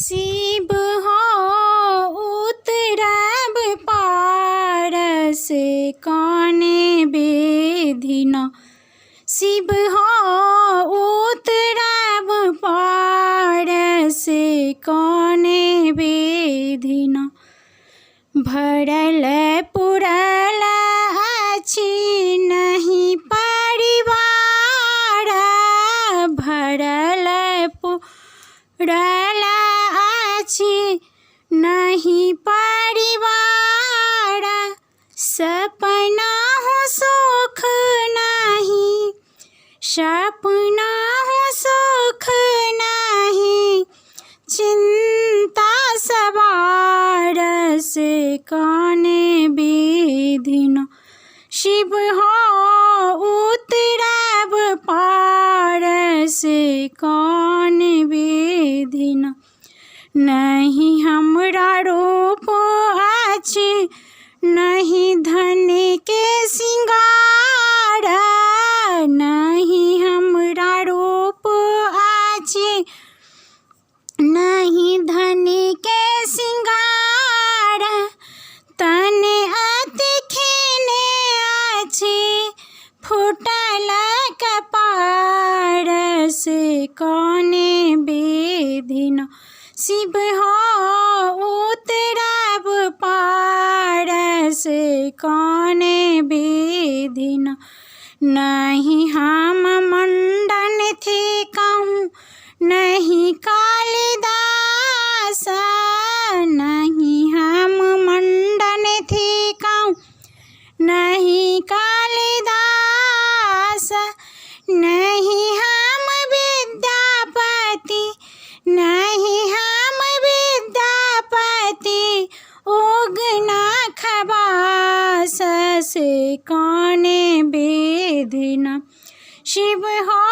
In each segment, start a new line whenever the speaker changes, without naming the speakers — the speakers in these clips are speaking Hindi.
शिव हो उतरब पारस कौने बेधिना। शिव हो उतरब पारस कौने बेधिना। भरल पुरल अछि नहीं परिवार, भरल पुरल अछि नहीं परिवार। सपना हो सुख नहीं, सपना हो सुख नहीं, चिंता सवार से कौने बेधिना। शिव हो उतरब पारस कौने बेधिना। नहीं हमरा रूप अछि नहीं धन के सिंगार, नहीं हमरा रूप अछि नहीं धन के सिंगार। तन अति खिन्न अछि फूटल कपार से कौने बेधिना। शिव हो उतरब पारस कौने बेधिना। नहीं हम मंडन थे कहूँ नहीं कालिदास, नहीं हम मंडन थे कहूँ नहीं कालिदास। नहीं हम विद्यापति नहीं हम विद्यापति, उगना खबास से कौने बेधिना। शिव हो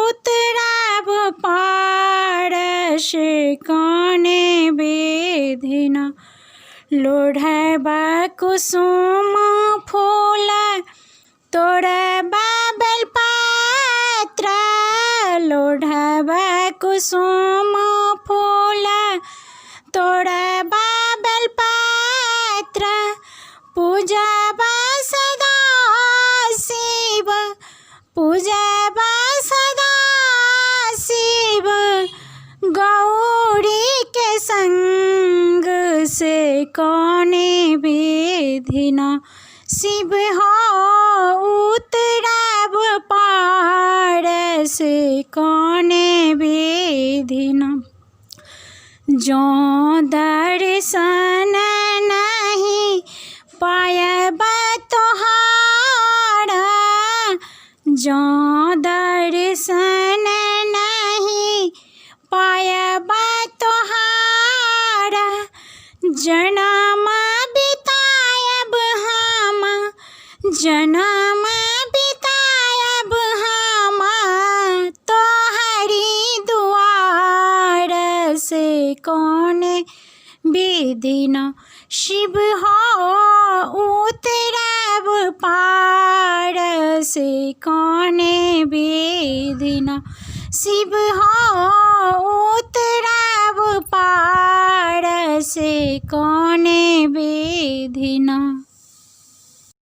उतरब पारस कौने बेधिना। लोढ़ब कुसुम फूल तोड़ब बेलपत्र, लोढ़ब कुसुम फूल तोड़ब बेलपत्र। पूजब सदा शिव, पूजब सदा शिव, गौरी के संग से कौने बेधिना। शिव हो उतरब पारस कौने बेधिना। जो दर्शन नहीं पायब तोहारा, जो दर्शन नहीं पायब तोहारा। जन्म बितायब हम, जन्म बितायब हम तोहरी दुआर से कौने बेधिना। शिव हो उतरब पारस कौने बेधिना। शिव हो उतरब पारस कौने बेधिना।